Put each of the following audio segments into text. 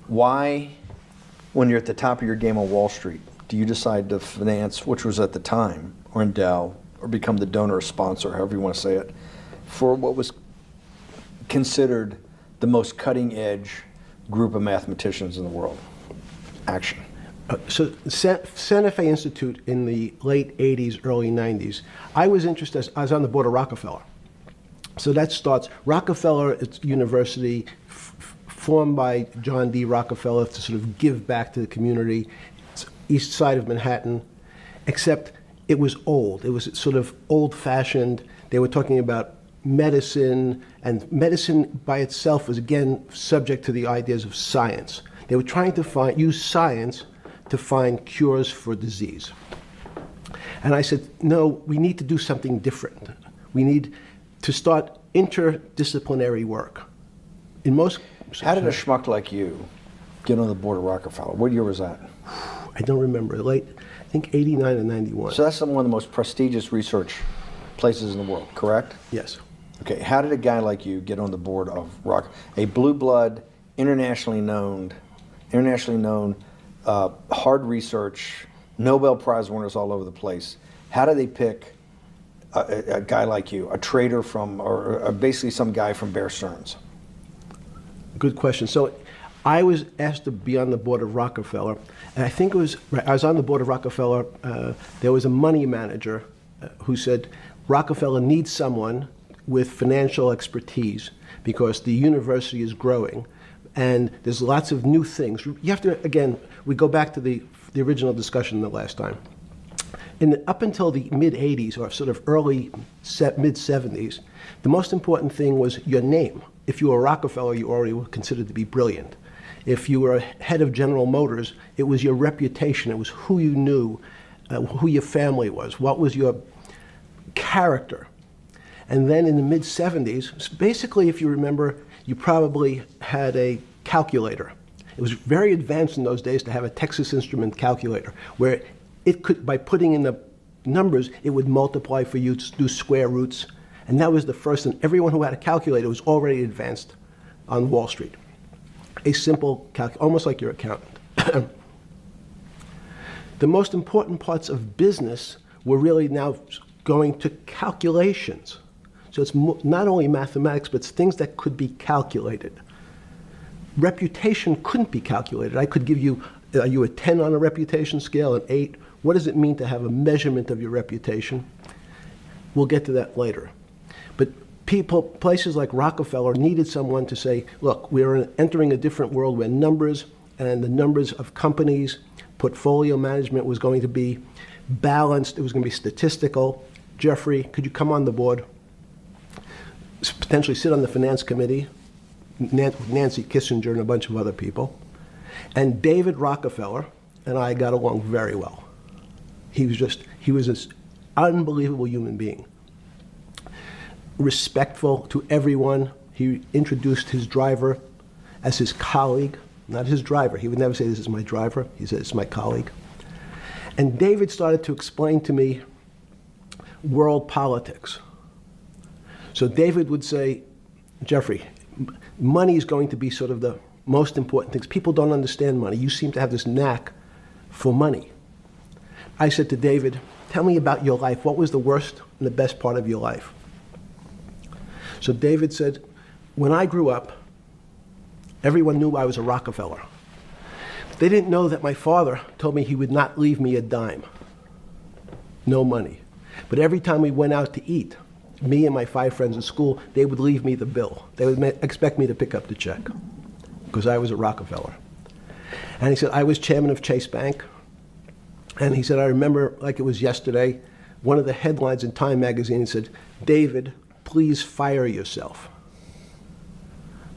Why, when you're at the top of your game on Wall Street, do you decide to finance, which was at the time, or endow, or become the donor or sponsor, however you want to say it, for what was considered the most cutting edge group of mathematicians in the world? Action. So Santa Fe Institute in the late 80s, early 90s, I was interested, I was on the board of Rockefeller. So that starts, Rockefeller, it's university formed by John D. Rockefeller to sort of give back to the community. It's east side of Manhattan, except it was old. It was sort of old-fashioned. They were talking about medicine, and medicine by itself was again subject to the ideas of science. They were trying to use science to find cures for disease. And I said, no, we need to do something different. We need to start interdisciplinary work. In most... How did a schmuck like you get on the board of Rockefeller? What year was that? I don't remember. Late, I think 89 and 91. So that's one of the most prestigious research places in the world, correct? Yes. Okay, how did a guy like you get on the board of a blue blood, internationally known, hard research, Nobel Prize winners all over the place? How do they pick a guy like you, a trader from, or basically some guy from Bear Stearns? Good question. So I was asked to be on the board of Rockefeller, and I think it was, I was on the board of Rockefeller, there was a money manager who said, Rockefeller needs someone with financial expertise because the university is growing and there's lots of new things. You have to, again, we go back to the original discussion the last time. Up until the mid-'80s or sort of early mid-'70s, the most important thing was your name. If you were Rockefeller, you already were considered to be brilliant. If you were head of General Motors, it was your reputation. It was who you knew, who your family was, what was your character. And then in the mid-'70s, basically, if you remember, you probably had a calculator. It was very advanced in those days to have a Texas Instrument calculator, where it could, by putting in the numbers, it would multiply for you to do square roots. And that was the first, and everyone who had a calculator was already advanced on Wall Street. A simple calculator, almost like your accountant. The most important parts of business were really now going to calculations. So it's not only mathematics, but it's things that could be calculated. Reputation couldn't be calculated. I could give you, are you a 10 on a reputation scale, an 8? What does it mean to have a measurement of your reputation? We'll get to that later. But places like Rockefeller needed someone to say, look, we're entering a different world where numbers and the numbers of companies, portfolio management was going to be balanced, it was going to be statistical. Jeffrey, could you come on the board? Potentially sit on the finance committee, Nancy Kissinger and a bunch of other people. And David Rockefeller and I got along very well. He was this unbelievable human being. Respectful to everyone. He introduced his driver as his colleague, not his driver. He would never say, this is my driver. He said, it's my colleague. And David started to explain to me world politics. So David would say, Jeffrey, money is going to be sort of the most important things. People don't understand money. You seem to have this knack for money. I said to David, tell me about your life. What was the worst and the best part of your life? So David said, when I grew up, everyone knew I was a Rockefeller. They didn't know that my father told me he would not leave me a dime. No money. But every time we went out to eat, me and my 5 friends at school, they would leave me the bill. They would expect me to pick up the check because I was a Rockefeller. And he said, I was chairman of Chase Bank. And he said, I remember like it was yesterday, one of the headlines in Time magazine said, David, please fire yourself.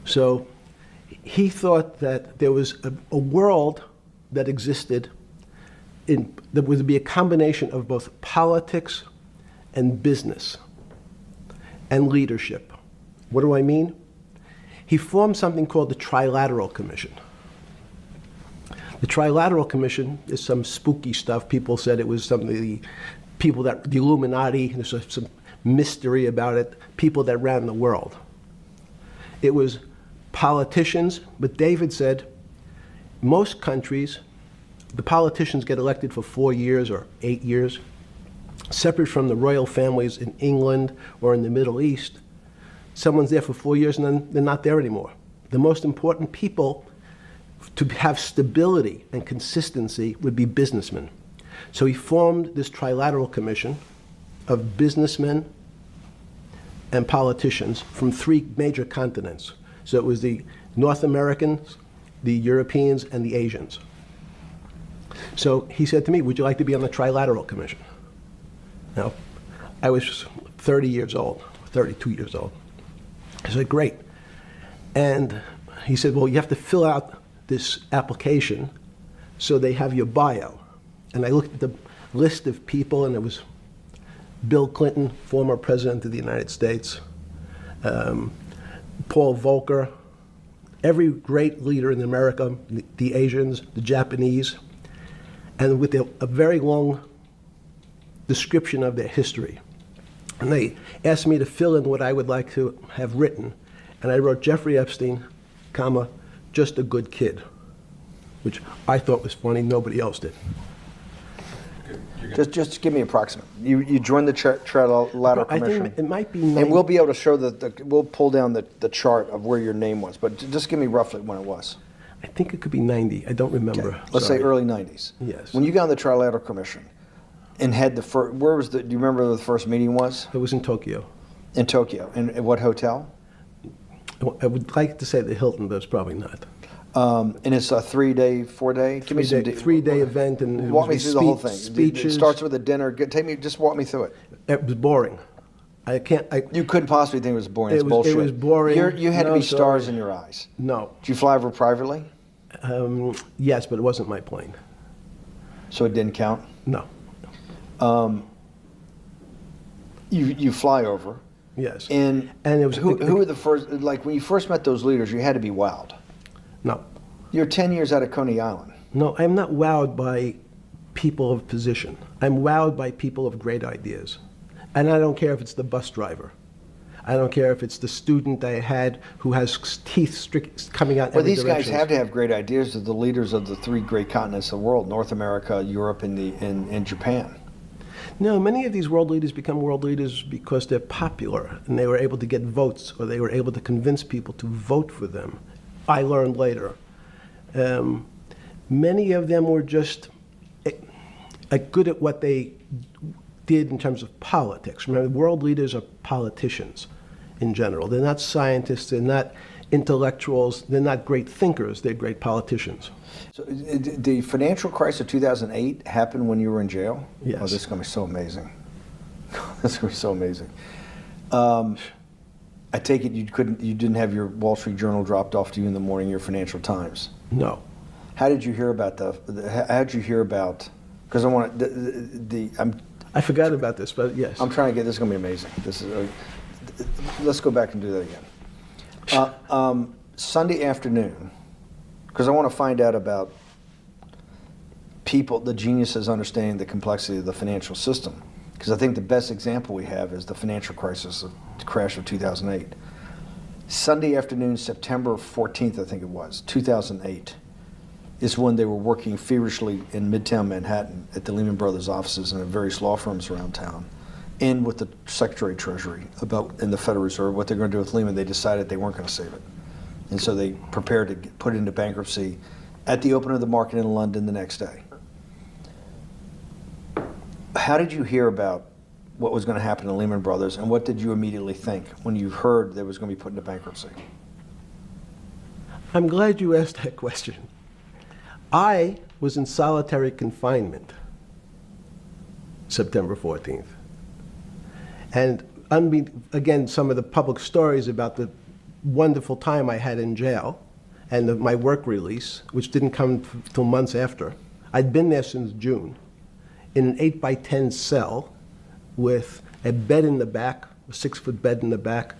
So he thought that there was a world that existed that would be a combination of both politics and business and leadership. What do I mean? He formed something called the Trilateral Commission. The Trilateral Commission is some spooky stuff. People said it was something, the Illuminati, there's some mystery about it, people that ran the world. It was politicians, but David said, most countries, the politicians get elected for 4 years or 8 years, separate from the royal families in England or in the Middle East. Someone's there for 4 years and then they're not there anymore. The most important people to have stability and consistency would be businessmen. So he formed this Trilateral Commission of businessmen and politicians from 3 major continents. So it was the North Americans, the Europeans, and the Asians. So he said to me, would you like to be on the Trilateral Commission? Now, I was 30 years old, 32 years old. I said, great. And he said, well, you have to fill out this application so they have your bio. And I looked at the list of people, and it was Bill Clinton, former president of the United States, Paul Volcker, every great leader in America, the Asians, the Japanese, and with a very long description of their history. And they asked me to fill in what I would like to have written. And I wrote Jeffrey Epstein, comma, just a good kid, which I thought was funny, nobody else did. Just give me approximate. You joined the Trilateral I Commission. think it might be And we'll be able to show we'll pull down the chart of where your name was, but just give me roughly when it was. I think it could be 90. I don't remember. Okay. Let's say Sorry. early 90s. Yes. When you got on the Trilateral Commission and had the first, do you remember where the first meeting was? It was in Tokyo. In Tokyo. And at what hotel? I would like to say the Hilton, but it's probably not. And it's a 3-day, 4-day? Give me some Three-day event, and it walk was me through the whole thing. Speeches. It starts with a dinner. Just walk me through it. It was boring. You couldn't possibly think it was boring. It's It bullshit. was boring. You had to No, be stars sorry. in your eyes. No. Did you fly over privately? Yes, but it wasn't my plane. So it didn't count? No. You fly over. Yes. And it was who were the first, like when you first met those leaders, you had to be wowed. No. You're 10 years out of Coney Island. No, I'm not wowed by people of position. I'm wowed by people of great ideas. And I don't care if it's the bus driver. I don't care if it's the student I had who has teeth coming out Well, every these direction. guys have to have great ideas. They're the leaders of the 3 great continents of the world: North America, Europe, and Japan. No, many of these world leaders become world leaders because they're popular and they were able to get votes, or they were able to convince people to vote for them. I learned later. Many of them were just good at what they did in terms of politics. Remember, world leaders are politicians in general. They're not scientists, they're not intellectuals, they're not great thinkers, they're great politicians. So the financial crisis of 2008 happened when you were in jail? Yes. Oh, this is going to be so amazing. This is going to be so amazing. I take it you didn't have your Wall Street Journal dropped off to you in the morning, your Financial Times. No. How did you hear about how did you hear about, because I want I forgot about this, but yes. I'm trying to get, this is going to be amazing. This is, let's go back and do that again. Sunday afternoon, because I want to find out about people, the geniuses understanding the complexity of the financial system. Because I think the best example we have is the financial crisis, the crash of 2008. Sunday afternoon, September 14th, I think it was, 2008, is when they were working feverishly in Midtown Manhattan at the Lehman Brothers offices and at various law firms around town, and with the Secretary of Treasury and the Federal Reserve, what they're going to do with Lehman. They decided they weren't going to save it. And so they prepared to put it into bankruptcy at the open of the market in London the next day. How did you hear about what was going to happen to Lehman Brothers, and what did you immediately think when you heard that it was going to be put into bankruptcy? I'm glad you asked that question. I was in solitary confinement September 14th. And again, some of the public stories about the wonderful time I had in jail and my work release, which didn't come till months after. I'd been there since June in an 8x10 cell with a bed in the back, a 6-foot bed in the back,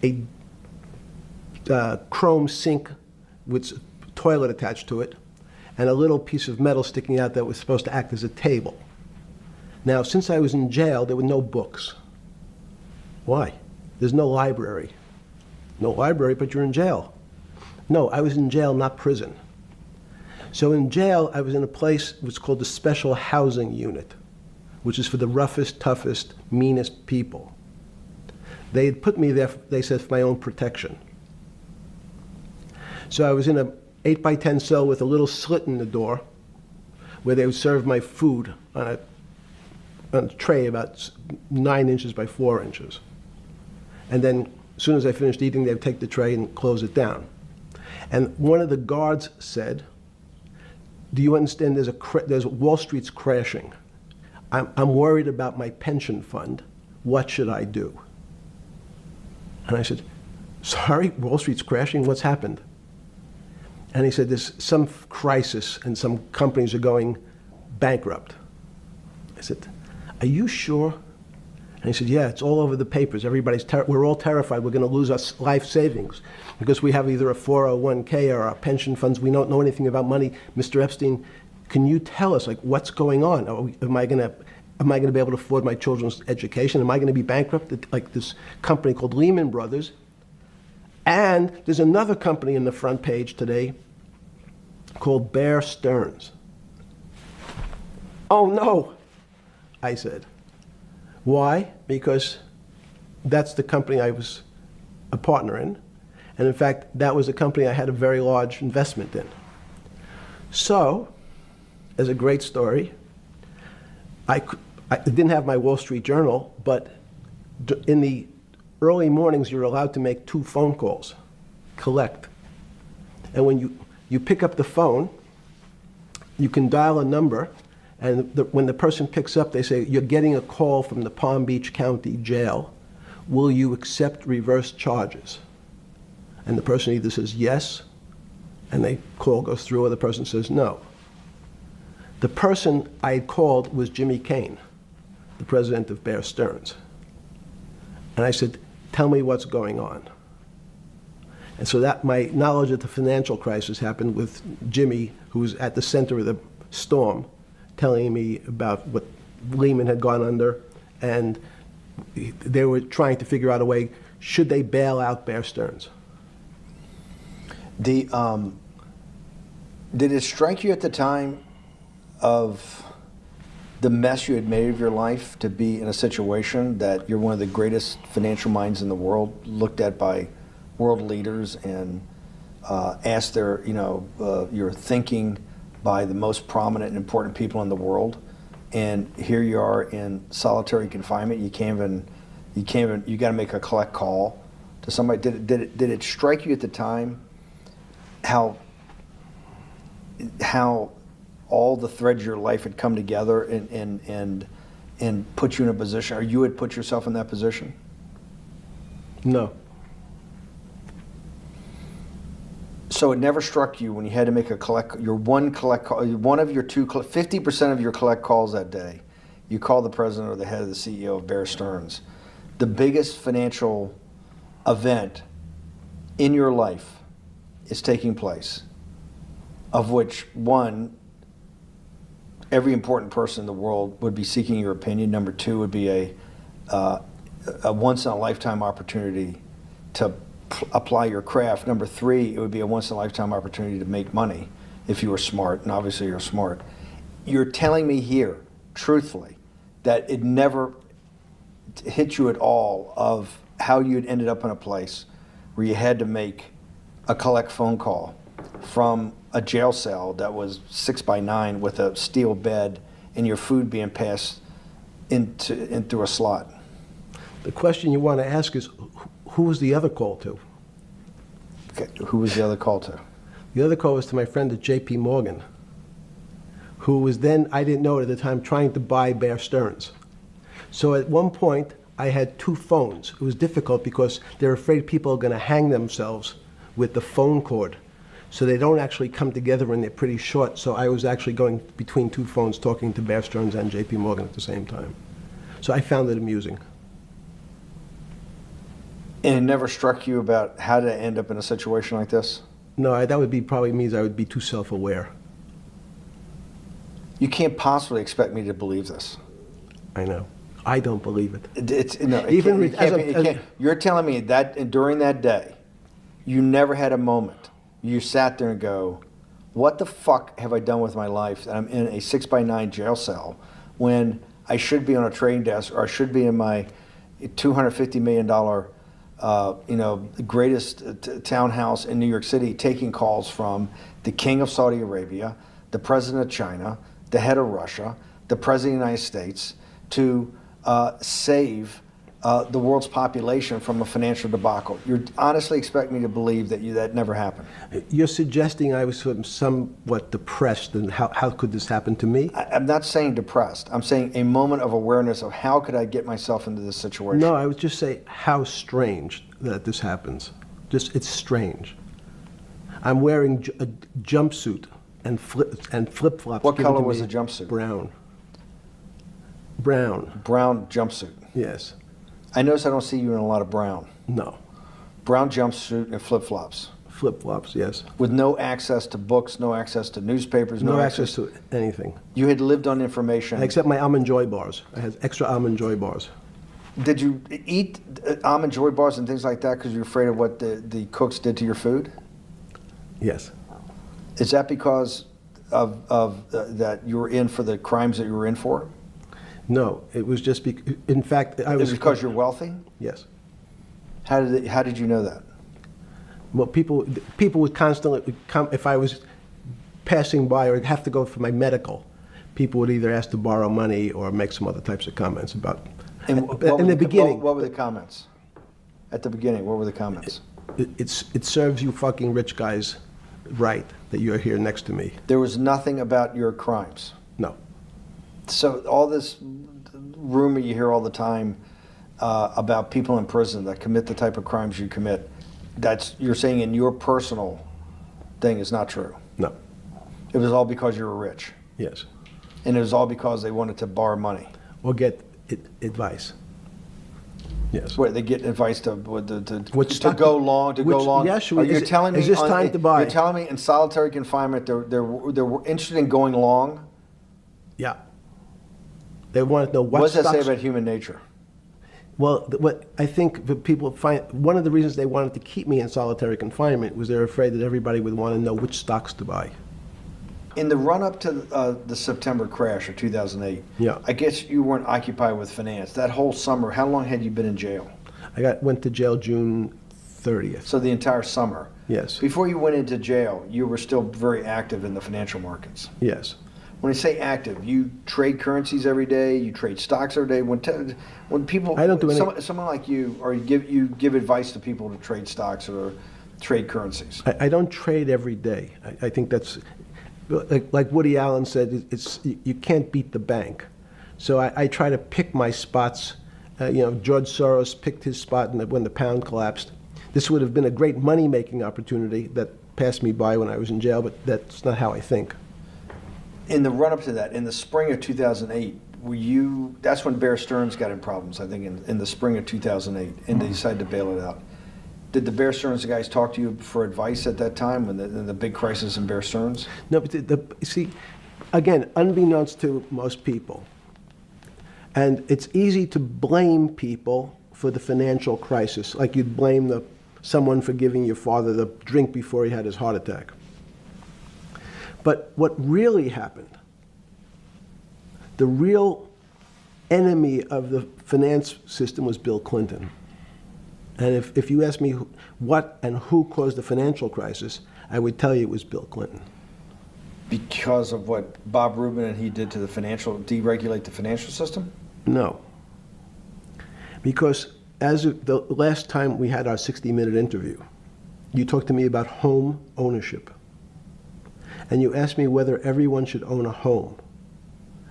a chrome sink with a toilet attached to it, and a little piece of metal sticking out that was supposed to act as a table. Now, since I was in jail, there were no books. Why? There's no library. No library, but you're in jail. No, I was in jail, not prison. So in jail, I was in a place what's called the Special Housing Unit, which is for the roughest, toughest, meanest people. They had put me there, they said, for my own protection. So I was in a 8x10 cell with a little slit in the door where they would serve my food on a tray about 9 inches by 4 inches. And then as soon as I finished eating, they would take the tray and close it down. And one of the guards said, do you understand there's Wall Street's crashing. I'm worried about my pension fund. What should I do? And I said, sorry, Wall Street's crashing? What's happened? And he said, there's some crisis and some companies are going bankrupt. I said, are you sure? And he said, yeah, it's all over the papers. We're all terrified we're going to lose our life savings because we have either a 401k or our pension funds. We don't know anything about money. Mr. Epstein, can you tell us, like, what's going on? Am I going to be able to afford my children's education? Am I going to be bankrupt like this company called Lehman Brothers? And there's another company in the front page today called Bear Stearns. Oh no, I said. Why? Because that's the company I was a partner in. And in fact, that was a company I had a very large investment in. So, as a great story, I didn't have my Wall Street Journal, but in the early mornings, you're allowed to make 2 phone calls, collect. And when you pick up the phone, you can dial a number, and when the person picks up, they say, you're getting a call from the Palm Beach County Jail. Will you accept reverse charges? And the person either says yes, and the call goes through, or the person says no. The person I had called was Jimmy Kane, the president of Bear Stearns. And I said, tell me what's going on. And so that my knowledge of the financial crisis happened with Jimmy, who was at the center of the storm, telling me about what Lehman had gone under, and they were trying to figure out a way, should they bail out Bear Stearns? Did it strike you at the time of the mess you had made of your life to be in a situation that you're one of the greatest financial minds in the world, looked at by world leaders and asked your thinking by the most prominent and important people in the world, and here you are in solitary confinement. You got to make a collect call to somebody. Did it strike you at the time how all the threads of your life had come together and put you in a position, or you had put yourself in that position? No. So it never struck you when you had to make one of your 50% of your collect calls that day, you call the president or the head of the CEO of Bear Stearns. The biggest financial event in your life is taking place, of which one, every important person in the world would be seeking your opinion. Number 2 would be a once-in-a-lifetime opportunity to apply your craft. Number 3, it would be a once-in-a-lifetime opportunity to make money if you were smart, and obviously you're smart. You're telling me here, truthfully, that it never hit you at all of how you'd ended up in a place where you had to make a collect phone call from a jail cell that was 6x9 with a steel bed and your food being passed in through a slot. The question you want to ask is, who was the other call to? Okay, who was the other call to? The other call was to my friend at J.P. Morgan, who was then, I didn't know it at the time, trying to buy Bear Stearns. So at one point, I had 2 phones. It was difficult because they're afraid people are going to hang themselves with the phone cord. So they don't actually come together and they're pretty short. So I was actually going between 2 phones talking to Bear Stearns and J.P. Morgan at the same time. So I found it amusing. And it never struck you about how to end up in a situation like this? No, that would be probably means I would be too self-aware. You can't possibly expect me to believe this. I know. I don't believe it. You're telling me that during that day, you never had a moment you sat there and go, what the fuck have I done with my life that I'm in a 6x9 jail cell when I should be on a trading desk, or I should be in my $250 million, greatest townhouse in New York City, taking calls from the king of Saudi Arabia, the president of China, the head of Russia, the president of the United States, to save the world's population from a financial debacle. You honestly expect me to believe that never happened? You're suggesting I was sort of somewhat depressed, and how could this happen to me? I'm not saying depressed. I'm saying a moment of awareness of how could I get myself into this situation. No, I would just say how strange that this happens. It's strange. I'm wearing a jumpsuit and flip-flops. What color was the jumpsuit? Brown. Brown. Brown jumpsuit. Yes. I notice I don't see you in a lot of brown. No. Brown jumpsuit and flip-flops. Flip-flops, yes. With no access to books, no access to newspapers, no access to anything. You had lived on information. Except my Almond Joy bars. I had extra Almond Joy bars. Did you eat Almond Joy bars and things like that because you're afraid of what the cooks did to your food? Yes. Is that because of that you were in for the crimes that you were in for? No, it was just in fact, I was. Is it because you're wealthy? Yes. How did you know that? Well, people would constantly come if I was passing by or have to go for my medical. People would either ask to borrow money or make some other types of comments about. In the beginning, what were the comments? At the beginning, what were the comments? It serves you fucking rich guys right that you're here next to me. There was nothing about your crimes. No. So all this rumor you hear all the time about people in prison that commit the type of crimes you commit, you're saying in your personal thing is not true. No. It was all because you were rich. Yes. And it was all because they wanted to borrow money. Or get advice. Yes. Where they get advice to go long. Yes. You're telling me is this time to buy? You're telling me in solitary confinement they're interested in going long. Yeah. They want to know what does that say stocks. about human nature? Well, what I think that people find, one of the reasons they wanted to keep me in solitary confinement was they're afraid that everybody would want to know which stocks to buy. In the run-up to the September crash of 2008, yeah. I guess you weren't occupied with finance. That whole summer, how long had you been in jail? I went to jail June 30th. So the entire summer? Yes. Before you went into jail, you were still very active in the financial markets? Yes. When I say active, you trade currencies every day, you trade stocks every day. When people, I don't do any. Someone like you, or you give advice to people to trade stocks or trade currencies. I don't trade every day. I think that's, like Woody Allen said, you can't beat the bank. So I try to pick my spots. George Soros picked his spot when the pound collapsed. This would have been a great money-making opportunity that passed me by when I was in jail, but that's not how I think. In the run-up to that, in the spring of 2008, that's when Bear Stearns got in problems, I think, in the spring of 2008, and they decided to bail it out. Did the Bear Stearns guys talk to you for advice at that time, in the big crisis in Bear Stearns? No, but see, again, unbeknownst to most people, and it's easy to blame people for the financial crisis, like you'd blame someone for giving your father the drink before he had his heart attack. But what really happened, the real enemy of the finance system was Bill Clinton. And if you ask me what and who caused the financial crisis, I would tell you it was Bill Clinton. Because of what Bob Rubin and he did to deregulate the financial system? No. Because as of the last time we had our 60-minute interview, you talked to me about home ownership. And you asked me whether everyone should own a home.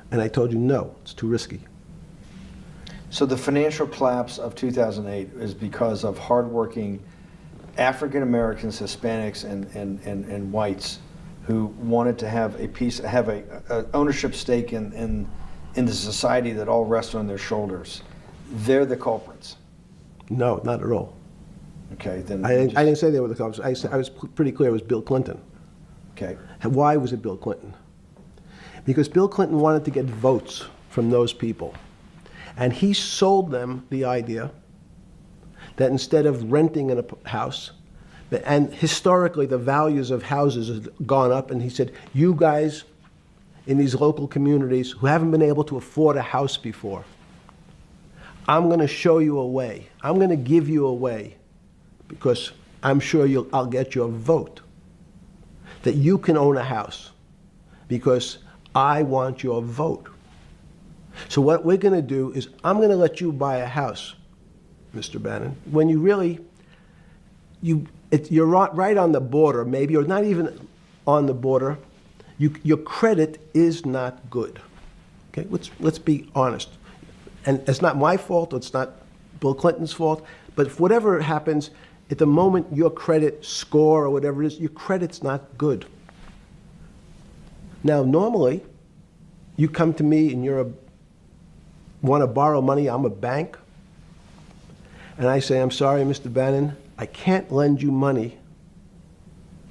And I told you, no, it's too risky. So the financial collapse of 2008 is because of hardworking African Americans, Hispanics, and whites who wanted to have a ownership stake in the society that all rests on their shoulders. They're the culprits. No, not at all. Okay, then I didn't say they were the culprits. I was pretty clear it was Bill Clinton. Okay. Why was it Bill Clinton? Because Bill Clinton wanted to get votes from those people. And he sold them the idea that instead of renting in a house, And historically, the values of houses have gone up, and he said, you guys in these local communities who haven't been able to afford a house before, I'm going to show you a way. I'm going to give you a way, because I'm sure I'll get your vote, that you can own a house, because I want your vote. So what we're going to do is I'm going to let you buy a house, Mr. Bannon, when you really, you're right on the border, maybe, or not even on the border. Your credit is not good. Okay, let's be honest. And it's not my fault, it's not Bill Clinton's fault, but if whatever happens, at the moment your credit score or whatever it is, your credit's not good. Now, normally, you come to me and want to borrow money, I'm a bank, and I say, I'm sorry, Mr. Bannon, I can't lend you money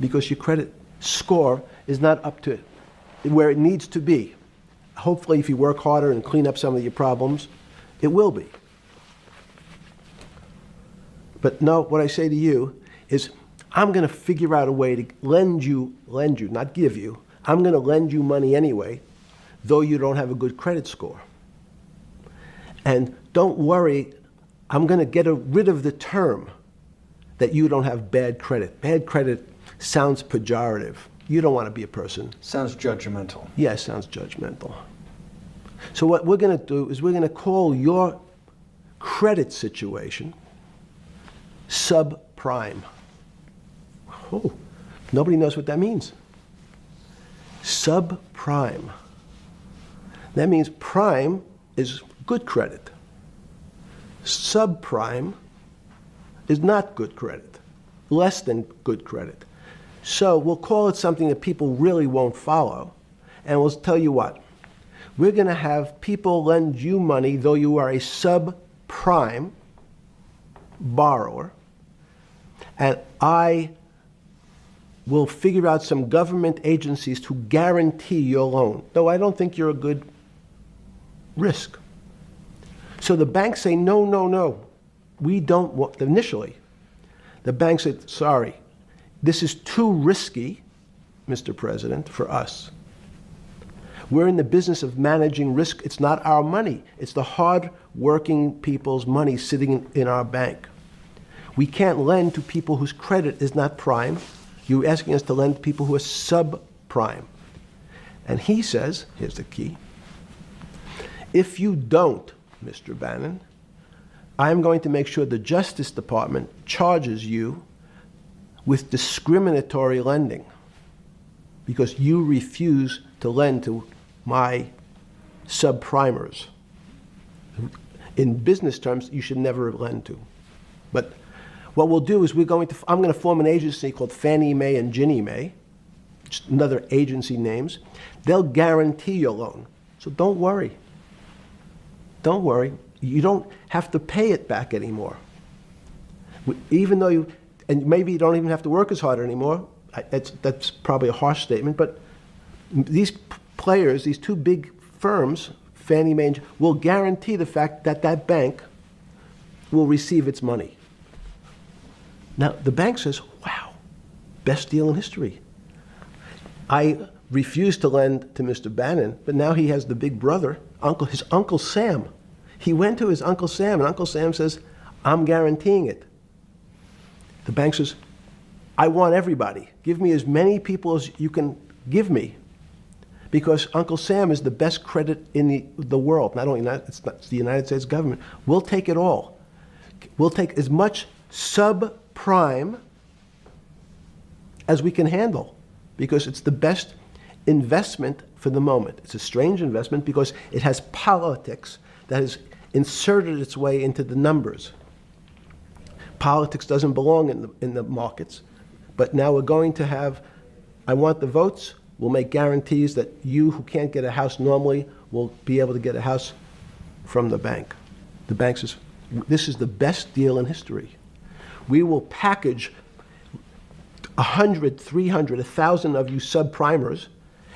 because your credit score is not up to where it needs to be. Hopefully, if you work harder and clean up some of your problems, it will be. But no, what I say to you is, I'm going to figure out a way to lend you, not give you. I'm going to lend you money anyway, though you don't have a good credit score. And don't worry, I'm going to get rid of the term that you don't have bad credit. Bad credit sounds pejorative. You don't want to be a person. Sounds judgmental. Yeah, it sounds judgmental. So what we're going to do is we're going to call your credit situation subprime. Oh, nobody knows what that means. Subprime. That means prime is good credit. Subprime is not good credit, less than good credit. So we'll call it something that people really won't follow, and we'll tell you what. We're going to have people lend you money, though you are a subprime borrower, and I will figure out some government agencies to guarantee your loan, though I don't think you're a good risk. So the banks say, no, no, no, we don't want, initially, the bank said, sorry, this is too risky, Mr. President, for us. We're in the business of managing risk. It's not our money. It's the hard-working people's money sitting in our bank. We can't lend to people whose credit is not prime. You're asking us to lend to people who are subprime. And he says, here's the key, if you don't, Mr. Bannon, I'm going to make sure the Justice Department charges you with discriminatory lending because you refuse to lend to my subprimers. In business terms, you should never lend to. But what we'll do is I'm going to form an agency called Fannie Mae and Ginnie Mae, just another agency names. They'll guarantee your loan. So don't worry. Don't worry. You don't have to pay it back anymore. Even though and maybe you don't even have to work as hard anymore. That's probably a harsh statement, but these players, these two big firms, Fannie Mae, will guarantee the fact that that bank will receive its money. Now, the bank says, wow, best deal in history. I refused to lend to Mr. Bannon, but now he has the big brother, his Uncle Sam. He went to his Uncle Sam, and Uncle Sam says, I'm guaranteeing it. The bank says, I want everybody. Give me as many people as you can give me, because Uncle Sam is the best credit in the world. Not only that, it's the United States government. We'll take it all. We'll take as much subprime as we can handle, because it's the best investment for the moment. It's a strange investment because it has politics that has inserted its way into the numbers. Politics doesn't belong in the markets. But now we're going to have, I want the votes, we'll make guarantees that you who can't get a house normally will be able to get a house from the bank. The bank says, this is the best deal in history. We will package 100, 300, 1,000 of you subprimers,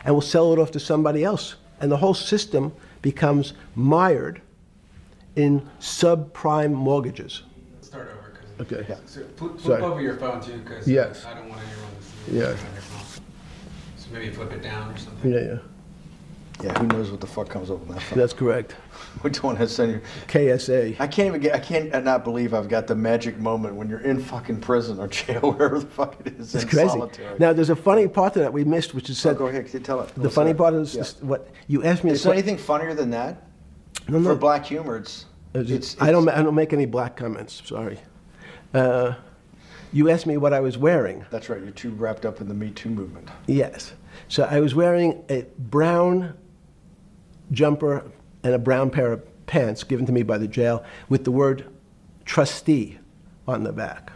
and we'll sell it off to somebody else. And the whole system becomes mired in subprime mortgages. Let's start over, because Okay. Yeah. So flip Sorry. over your phone too, because Yes. I don't want anyone to see Yeah. it on your phone. So maybe flip it down or something. Yeah. Yeah, who knows what the fuck comes up with that phone? That's correct. We don't want to send you. KSA. I can't not believe I've got the magic moment when you're in fucking prison or jail, wherever the fuck it is, It's in crazy. solitary. Now, there's a funny part to that we missed, which is So said. go ahead, tell it. The funny part is Yeah. just what you asked me. Is there anything funnier than that? No, For no. black humor, I don't make any black comments. Sorry. You asked me what I was wearing. That's right. You're too wrapped up in the Me Too movement. Yes. So I was wearing a brown jumper and a brown pair of pants given to me by the jail with the word trustee on the back.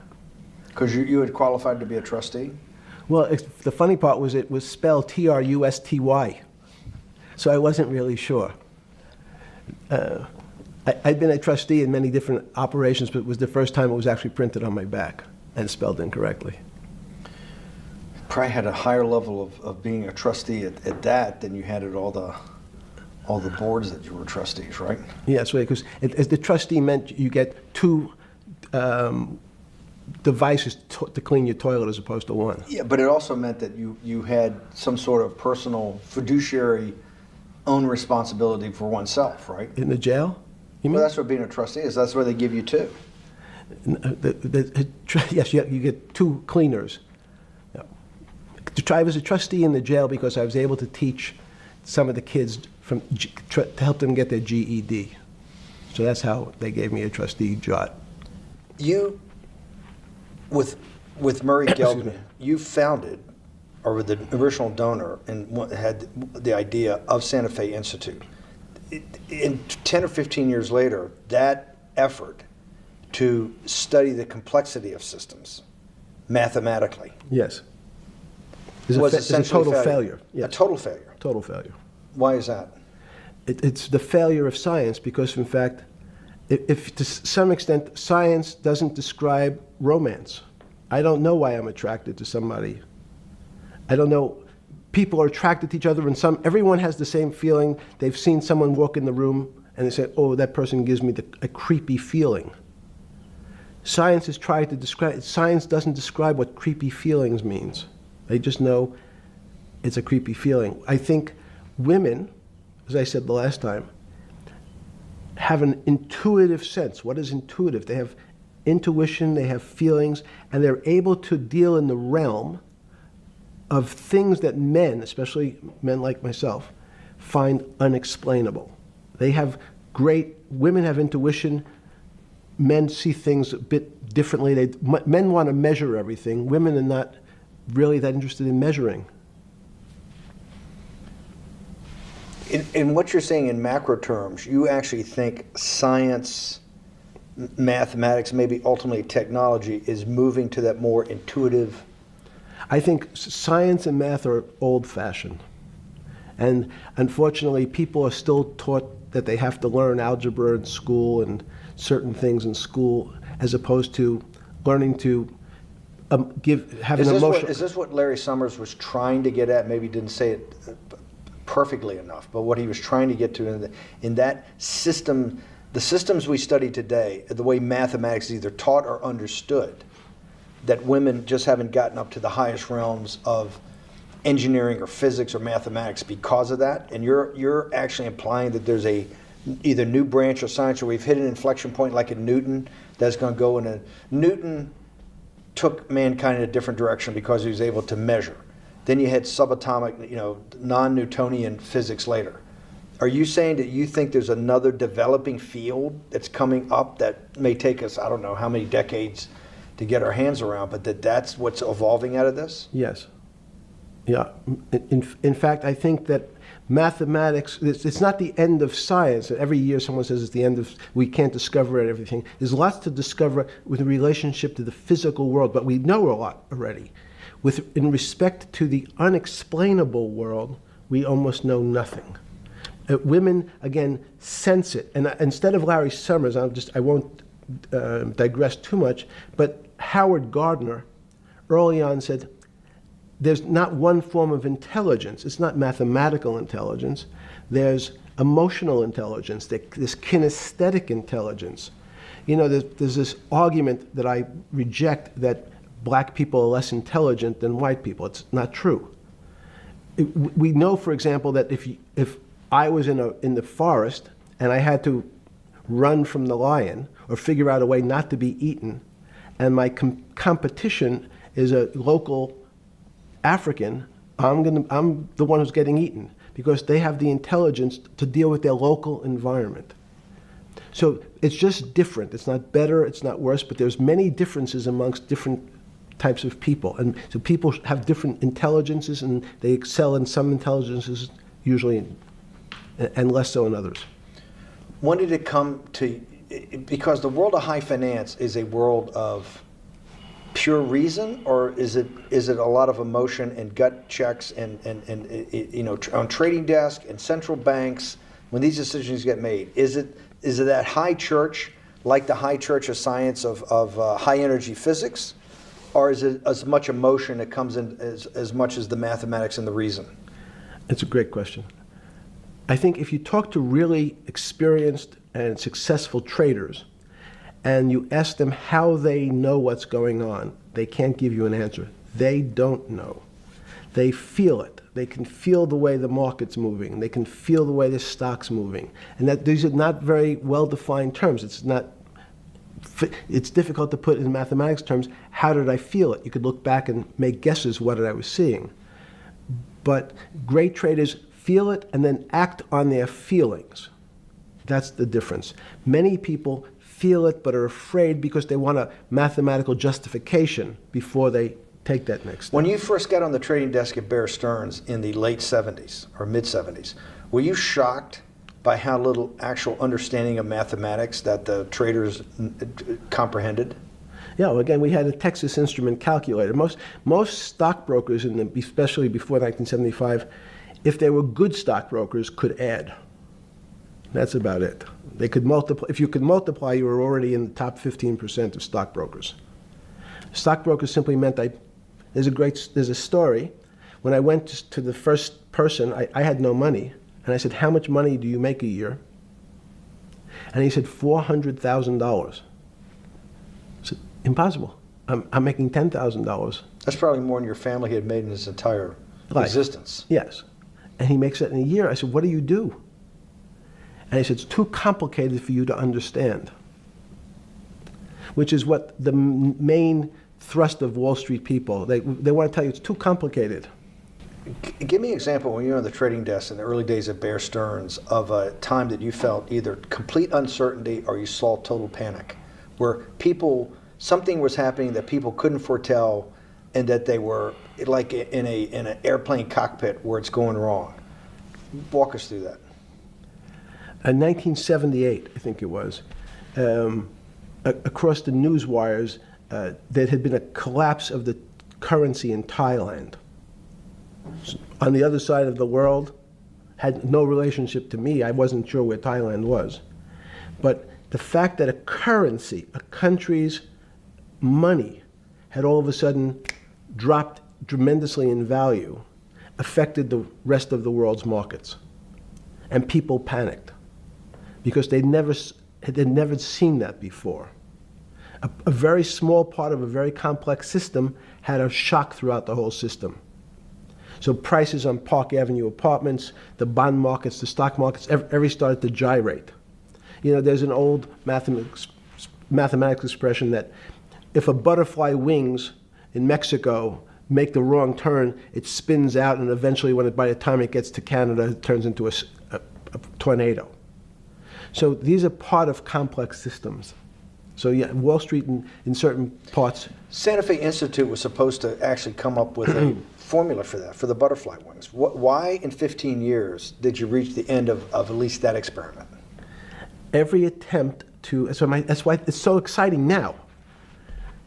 Because you had qualified to be a trustee? Well, the funny part was it was spelled Trusty. So I wasn't really sure. I'd been a trustee in many different operations, but it was the first time it was actually printed on my back and spelled incorrectly. Probably had a higher level of being a trustee at that than you had at all the boards that you were trustees, right? Yes, right, because as the trustee meant you get two devices to clean your toilet as opposed to one. Yeah, but it also meant that you had some sort of personal fiduciary own responsibility for oneself, right? In the jail? You mean? Well, that's what being a trustee is. That's where they give you two. Yes, you get two cleaners. I was a trustee in the jail because I was able to teach some of the kids to help them get their GED. So that's how they gave me a trustee job. You, with Murray Excuse me. Gelbman, you founded, or were the original donor, and had the idea of Santa Fe Institute. In 10 or 15 years later, that effort to study the complexity of systems mathematically Yes. was It's a essentially total failure. A Yes. total failure. Total failure. Why is that? It's the failure of science because, in fact, if to some extent science doesn't describe romance. I don't know why I'm attracted to somebody. I don't know. People are attracted to each other, and everyone has the same feeling. They've seen someone walk in the room, and they say, "Oh, that person gives me a creepy feeling." Science has tried to describe. Science doesn't describe what creepy feelings means. They just know it's a creepy feeling. I think women, as I said the last time, have an intuitive sense. What is intuitive? They have intuition, they have feelings, and they're able to deal in the realm of things that men, especially men like myself, find unexplainable. Women have intuition, men see things a bit differently. Men want to measure everything. Women are not really that interested in measuring. In what you're saying in macro terms, you actually think science, mathematics, maybe ultimately technology is moving to that more intuitive. I think science and math are old-fashioned. And unfortunately, people are still taught that they have to learn algebra in school and certain things in school, as opposed to learning to have an emotional. Is this what Larry Summers was trying to get at? Maybe he didn't say it perfectly enough, but what he was trying to get to in that system, the systems we study today, the way mathematics is either taught or understood, that women just haven't gotten up to the highest realms of engineering or physics or mathematics because of that, and you're actually implying that there's a either new branch of science, or we've hit an inflection point like in Newton that's going to go in a Newton took mankind in a different direction because he was able to measure. Then you had subatomic, non-Newtonian physics later. Are you saying that you think there's another developing field that's coming up that may take us, I don't know how many decades to get our hands around, but that's what's evolving out of this? Yes. Yeah. In fact, I think that mathematics, it's not the end of science. Every year someone says it's the end of, we can't discover everything. There's lots to discover with relationship to the physical world, but we know a lot already. In respect to the unexplainable world, we almost know nothing. Women, again, sense it. And instead of Larry Summers, I won't digress too much, but Howard Gardner early on said, there's not one form of intelligence. It's not mathematical intelligence. There's emotional intelligence, this kinesthetic intelligence. You know, there's this argument that I reject that black people are less intelligent than white people. It's not true. We know, for example, that if I was in the forest and I had to run from the lion or figure out a way not to be eaten, and my competition is a local African, I'm the one who's getting eaten because they have the intelligence to deal with their local environment. So it's just different. It's not better, it's not worse, but there's many differences amongst different types of people. And so people have different intelligences, and they excel in some intelligences usually, and less so in others. When did it come to, because the world of high finance is a world of pure reason, or is it a lot of emotion and gut checks and you know, on trading desk and central banks when these decisions get made? Is it that high church, like the high church of science of high energy physics, or is it as much emotion that comes in as much as the mathematics and the reason? It's a great question. I think if you talk to really experienced and successful traders and you ask them how they know what's going on, they can't give you an answer. They don't know. They feel it. They can feel the way the market's moving. They can feel the way the stock's moving. And that these are not very well-defined terms. It's difficult to put in mathematics terms. How did I feel it? You could look back and make guesses what I was seeing. But great traders feel it and then act on their feelings. That's the difference. Many people feel it but are afraid because they want a mathematical justification before they take that next step. When you first got on the trading desk at Bear Stearns in the late 70s or mid 70s, were you shocked by how little actual understanding of mathematics that the traders comprehended? Yeah, well, again, we had a Texas Instrument calculator. Most stockbrokers, especially before 1975, if they were good stockbrokers, could add. That's about it. They could multiply. If you could multiply, you were already in the top 15% of stockbrokers. Stockbrokers simply meant there's a story. When I went to the first person, I had no money. And I said, how much money do you make a year? And he said, $400,000. I said, impossible. I'm making $10,000. That's probably more than your family had made in its entire existence. Yes. And he makes it in a year. I said, what do you do? And he said, it's too complicated for you to understand. Which is what the main thrust of Wall Street people, they want to tell you it's too complicated. Give me an example when you were on the trading desk in the early days at Bear Stearns of a time that you felt either complete uncertainty or you saw total panic, where something was happening that people couldn't foretell and that they were like in an airplane cockpit where it's going wrong. Walk us through that. In 1978, I think it was, across the news wires, there had been a collapse of the currency in Thailand. On the other side of the world, had no relationship to me. I wasn't sure where Thailand was. But the fact that a currency, a country's money, had all of a sudden dropped tremendously in value affected the rest of the world's markets. And people panicked because they'd never seen that before. A very small part of a very complex system had a shock throughout the whole system. So prices on Park Avenue apartments, the bond markets, the stock markets, every started to gyrate. You know, there's an old mathematics expression that if a butterfly wings in Mexico make the wrong turn, it spins out, and eventually, by the time it gets to Canada, it turns into a tornado. So these are part of complex systems. So yeah, Wall Street in certain parts. Santa Fe Institute was supposed to actually come up with a formula for that, for the butterfly wings. Why in 15 years did you reach the end of at least that experiment? Every attempt to, that's why it's so exciting now,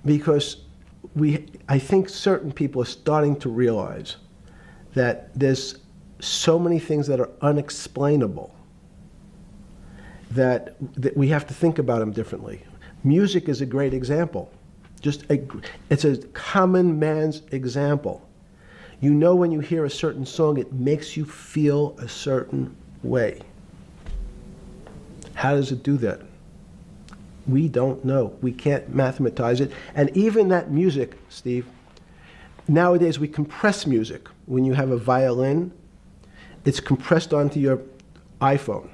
because I think certain people are starting to realize that there's so many things that are unexplainable that we have to think about them differently. Music is a great example. It's a common man's example. You know, when you hear a certain song, it makes you feel a certain way. How does it do that? We don't know. We can't mathematize it. And even that music, Steve, nowadays we compress music. When you have a violin, it's compressed onto your iPhone.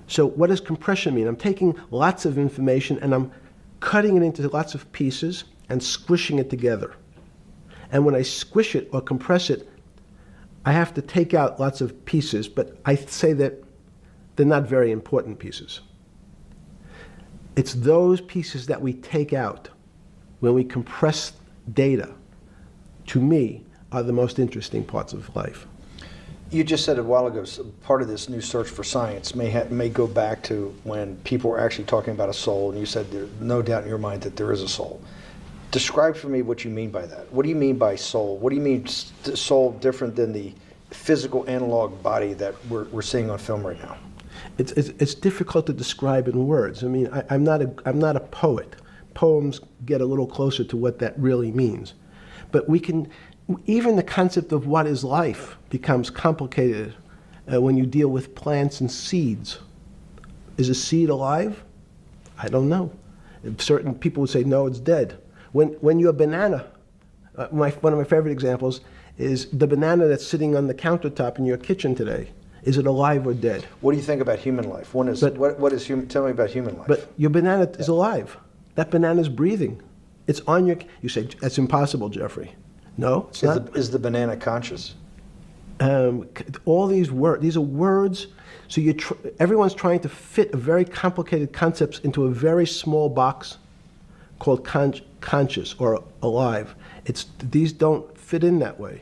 So what does compression mean? I'm taking lots of information and I'm cutting it into lots of pieces and squishing it together. And when I squish it or compress it, I have to take out lots of pieces, but I say that they're not very important pieces. It's those pieces that we take out when we compress data, to me, are the most interesting parts of life. You just said a while ago, part of this new search for science may go back to when people were actually talking about a soul, and you said there's no doubt in your mind that there is a soul. Describe for me what you mean by that. What do you mean by soul? What do you mean soul different than the physical analog body that we're seeing on film right now? It's difficult to describe in words. I mean, I'm not a poet. Poems get a little closer to what that really means. But even the concept of what is life becomes complicated when you deal with plants and seeds. Is a seed alive? I don't know. Certain people would say, no, it's dead. When you're a banana, one of my favorite examples is the banana that's sitting on the countertop in your kitchen today. Is it alive or dead? What do you think about human life? What is human? Tell me about human life. But your banana is alive. That banana is breathing. It's on your. You say that's impossible, Jeffrey. No, it's not. Is the banana conscious? All these words. These are words. So everyone's trying to fit a very complicated concepts into a very small box called conscious or alive. These don't fit in that way.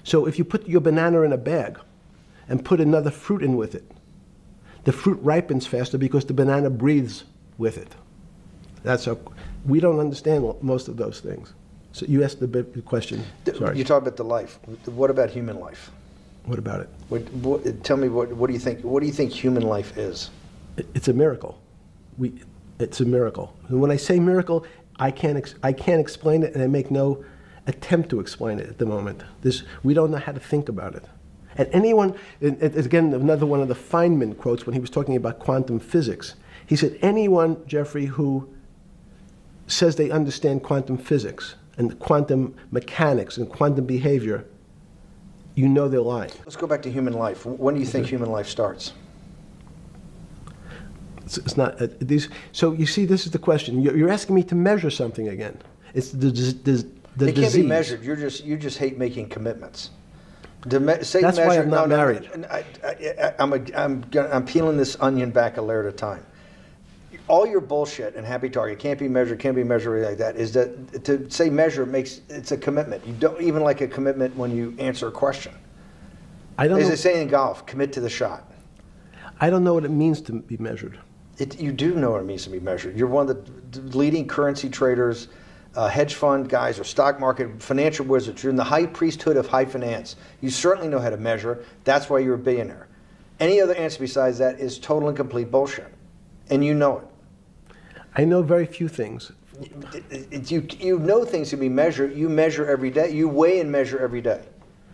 So if you put your banana in a bag and put another fruit in with it, the fruit ripens faster because the banana breathes with it. We don't understand most of those things. So you asked the big question. Sorry. You talk about the life. What about human life? What about it? Tell me what do you think? What do you think human life is? It's a miracle. It's a miracle. And when I say miracle, I can't explain it, and I make no attempt to explain it at the moment. We don't know how to think about it. And anyone, again, another one of the Feynman quotes when he was talking about quantum physics. He said, anyone, Jeffrey, who says they understand quantum physics and quantum mechanics and quantum behavior, you know they're lying. Let's go back to human life. When do you think human life starts? It's not these. So you see, this is the question. You're asking me to measure something again. It's the disease. It can't be measured. You just hate making commitments. That's why I'm not married. I'm peeling this onion back a layer at a time. All your bullshit and happy target can't be measured like that. Is that to say measure it's a commitment. You don't even like a commitment when you answer a question. I don't. As they say in golf, commit to the shot. I don't know what it means to be measured. You do know what it means to be measured. You're one of the leading currency traders, hedge fund guys, or stock market financial wizards. You're in the high priesthood of high finance. You certainly know how to measure. That's why you're a billionaire. Any other answer besides that is total and complete bullshit, and you know it. I know very few things. You know things can be measured. You measure every day. You weigh and measure every day.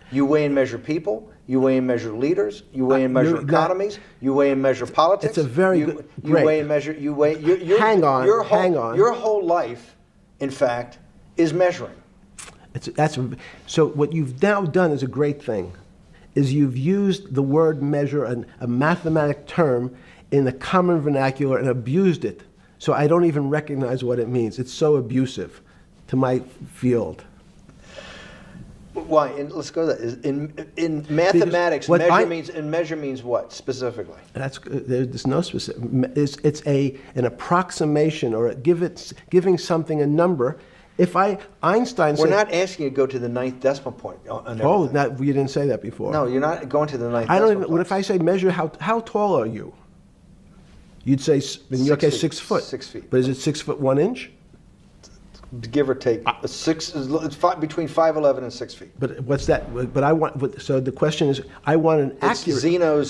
You weigh and measure people. You weigh and measure leaders. You weigh and measure economies. You weigh and measure politics. It's a very good. You weigh and measure. You weigh. Hang on. Your whole life, in fact, is measuring. So what you've now done is a great thing, is you've used the word measure, a mathematic term, in the common vernacular and abused it. So I don't even recognize what it means. It's so abusive to my field. Why? And let's go to that. In mathematics, measure means what specifically? There's no specific. It's an approximation or giving something a number. Einstein said, we're not asking you to go to the 9th decimal point. You didn't say that before. No, you're not going to the 9th decimal point. What if I say measure how tall are you? You'd say, in your case, 6 foot. 6 feet. But is it 6 foot 1 inch? Give or take, it's between 5'11" and 6 feet. But what's that? So the question is, I want an accurate.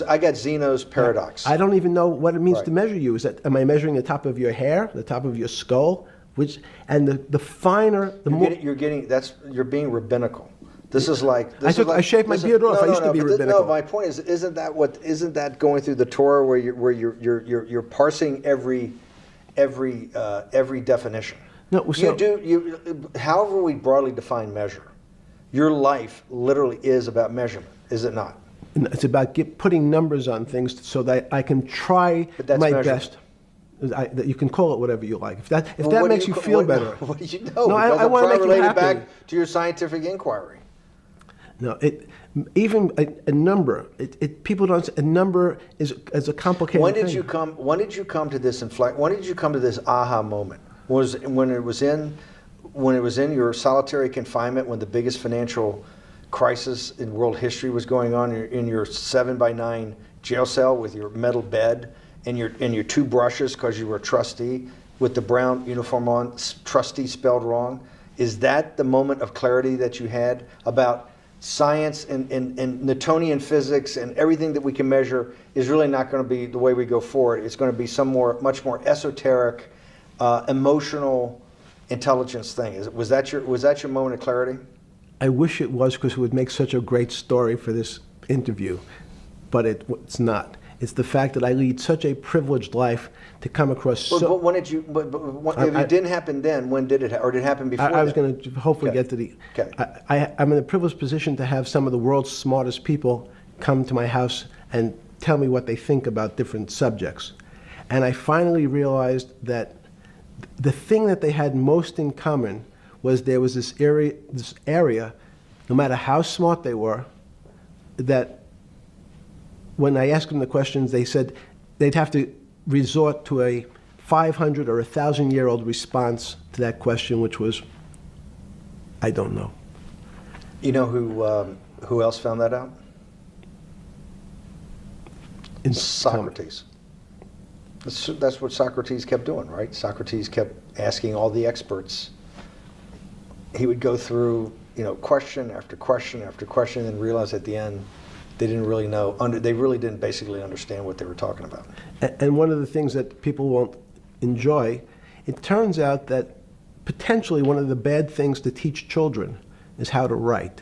I got Zeno's paradox. I don't even know what it means to measure you. Am I measuring the top of your hair, the top of your skull, the finer, the more. You're being rabbinical. This is like. I shaved my beard off. I used to be rabbinical. No, my point is, isn't that going through the Torah where you're parsing every every definition. No, so- However we broadly define measure, your life literally is about measurement, is it not? It's about putting numbers on things so that I can try But that's my measurement. best. You can call it whatever you like. If Well, that what do makes you feel better. What do you know? No, I Because I'm wanna trying make you relate it happy. back to your scientific inquiry. No, even a number. People don't. A number is a complicated When did thing. you come? When did you come to this When did you come to this aha moment? Was when it was in your solitary confinement, when the biggest financial crisis in world history was going on, in your 7x9 jail cell with your metal bed and your two brushes because you were a trustee with the brown uniform on, trustee spelled wrong. Is that the moment of clarity that you had about science and Newtonian physics and everything that we can measure is really not going to be the way we go forward? It's going to be much more esoteric, emotional intelligence thing. Was that your moment of clarity? I wish it was, because it would make such a great story for this interview, but it's not. It's the fact that I lead such a privileged life to come across. But when did you? If it didn't happen then, when did it? Or did it happen before? I was then? going to hopefully Okay. get to the. Okay. I'm in a privileged position to have some of the world's smartest people come to my house and tell me what they think about different subjects, and I finally realized that the thing that they had most in common was there was this area, no matter how smart they were, that when I asked them the questions, they said they'd have to resort to a 500 or 1,000-year-old response to that question, which was, I don't know. You know who else found that out? Socrates. That's what Socrates kept doing, right? Socrates kept asking all the experts. He would go through, question after question after question, and realize at the end they didn't really know. They really didn't basically understand what they were talking about. And one of the things that people won't enjoy, it turns out that potentially one of the bad things to teach children is how to write.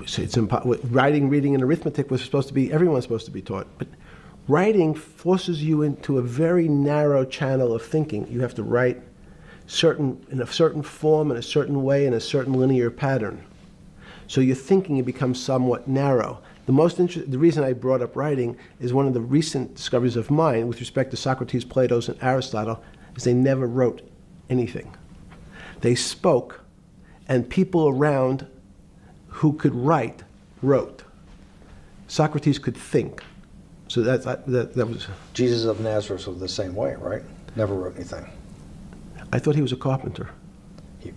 So writing, reading, and arithmetic was supposed to be, everyone's supposed to be taught. But writing forces you into a very narrow channel of thinking. You have to write in a certain form, in a certain way, in a certain linear pattern. So your thinking becomes somewhat narrow. The reason I brought up writing is one of the recent discoveries of mine with respect to Socrates, Plato, and Aristotle is they never wrote anything. They spoke, and people around who could write wrote. Socrates could think. So that was. Jesus of Nazareth was the same way, right? Never wrote anything. I thought he was a carpenter.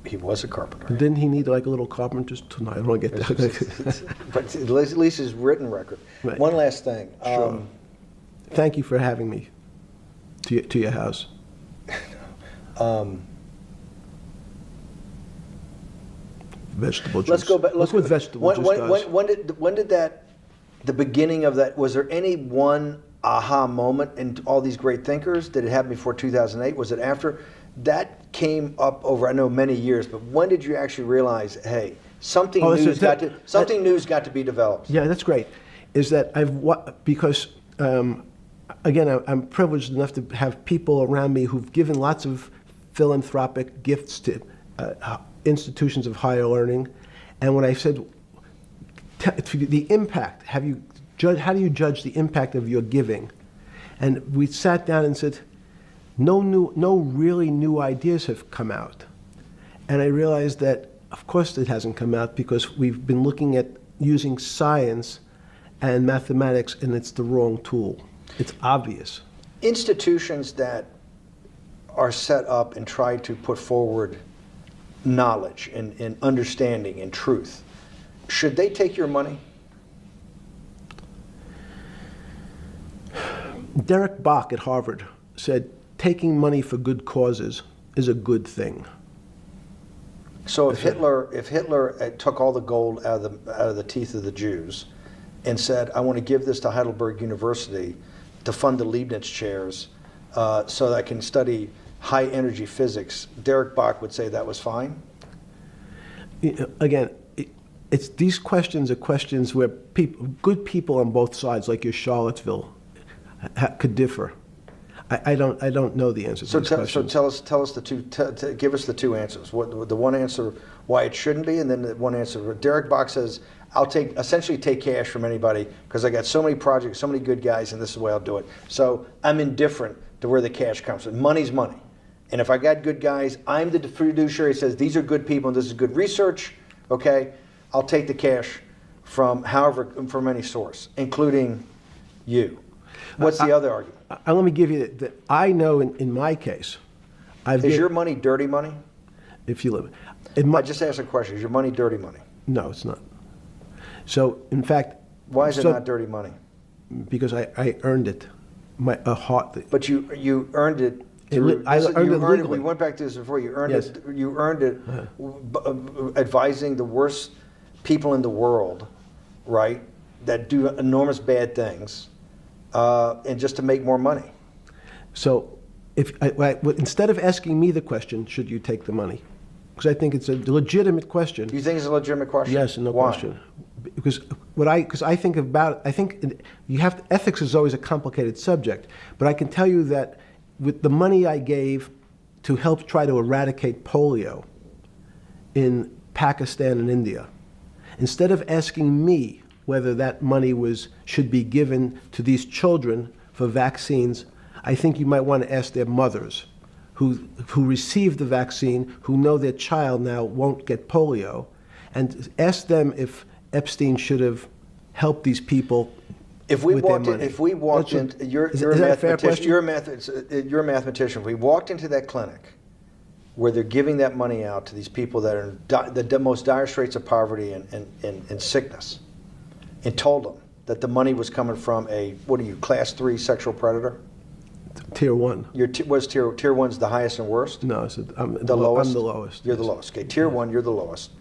He was a carpenter. Didn't he need like a little carpenter's tool? I don't want to get that. But at least his written record. Right. One last thing. Sure. Thank you for having me to your house. Vegetable juice. Let's go back. Look what vegetable juice does. When did that? The beginning of that. Was there any one aha moment in all these great thinkers? Did it happen before 2008? Was it after? That came up over, I know, many years. But when did you actually realize, hey, something new's got to be developed? Yeah, that's great. Is that because again, I'm privileged enough to have people around me who've given lots of philanthropic gifts to institutions of higher learning, and when I said the impact, how do you judge the impact of your giving? And we sat down and said, no really new ideas have come out. And I realized that, of course, it hasn't come out because we've been looking at using science and mathematics, and it's the wrong tool. It's obvious. Institutions that are set up and try to put forward knowledge and understanding and truth, should they take your money? Derek Bach at Harvard said, taking money for good causes is a good thing. So if Hitler took all the gold out of the teeth of the Jews and said, I want to give this to Heidelberg University to fund the Leibniz chairs so that I can study high energy physics, Derek Bach would say that was fine? Again, these questions are questions where good people on both sides, like your Charlottesville, could differ. I don't know the answer to So, these so questions. tell us the two. Give us the two answers. What the one answer why it shouldn't be, and then the one answer. Derek Bach says, "I'll essentially take cash from anybody because I got so many projects, so many good guys, and this is the way I'll do it. So I'm indifferent to where the cash comes from. Money's money, and if I got good guys, I'm the fiduciary. Says these are good people and this is good research. Okay, I'll take the cash from any source, including you." What's the other argument? Let me give you that. I know in my case, Is your money dirty money? if you live, I just asked a question. Is your money dirty money? no, it's not. So in fact, Why is it not dirty money? because I earned it, But you earned it. I earned it legally. We went back to this before. You earned Yes. it. You earned it advising the worst people in the world, right? That do enormous bad things, and just to make more money. So instead of asking me the question, should you take the money? Because I think it's a legitimate question. You think it's a legitimate question? Yes, no Why? question. Because I think about, ethics is always a complicated subject, but I can tell you that with the money I gave to help try to eradicate polio in Pakistan and India, instead of asking me whether that money should be given to these children for vaccines, I think you might want to ask their mothers who received the vaccine, who know their child now won't get polio, and ask them if Epstein should have helped these people. If we with their walked in, money. if we walked That's in, you're is a that a fair mathematician. question? You're a mathematician. If we walked into that clinic where they're giving that money out to these people that are in the most dire straits of poverty and sickness, and told them that the money was coming from class 3 sexual predator? Tier 1. Was tier 1's the highest and worst? No, I'm The lowest? I'm the lowest. You're the yes. lowest. Okay, tier 1, you're the lowest.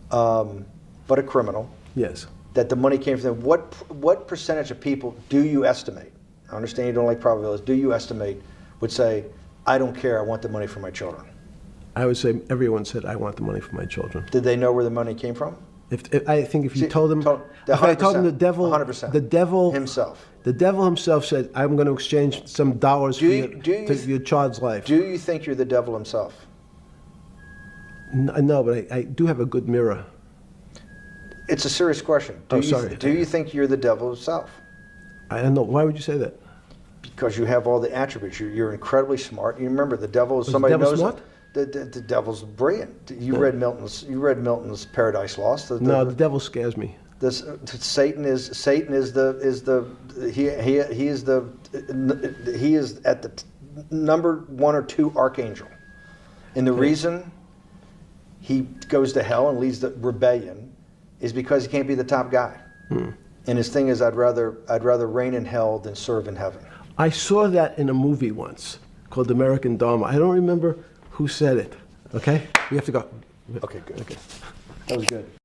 But a criminal. Yes. That the money came from them. What percentage of people do you estimate? I understand you don't like probabilities. Do you estimate would say, "I don't care. I want the money for my children"? I would say everyone said, I want the money for my children. Did they know where the money came from? I think if you See, told them, if I told them the devil, 100%. the devil Himself. The devil himself said, I'm going to exchange some dollars for your child's life. Do you think you're the devil himself? No, but I do have a good mirror. It's a serious question. Sorry. Do you think you're the devil himself? I don't know. Why would you say that? Because you have all the attributes. You're incredibly smart. You remember the devil is Was somebody the devil knows smart? The devil's brilliant. You read Milton's Paradise Lost. No, the devil scares me. Satan is at the number 1 or 2 archangel, and the reason he goes to hell and leads the rebellion is because he can't be the top guy. And his thing is, I'd rather reign in hell than serve in heaven. I saw that in a movie once called American Dharma. I don't remember who said it. Okay, we have to go. Okay, good. Okay. That was good.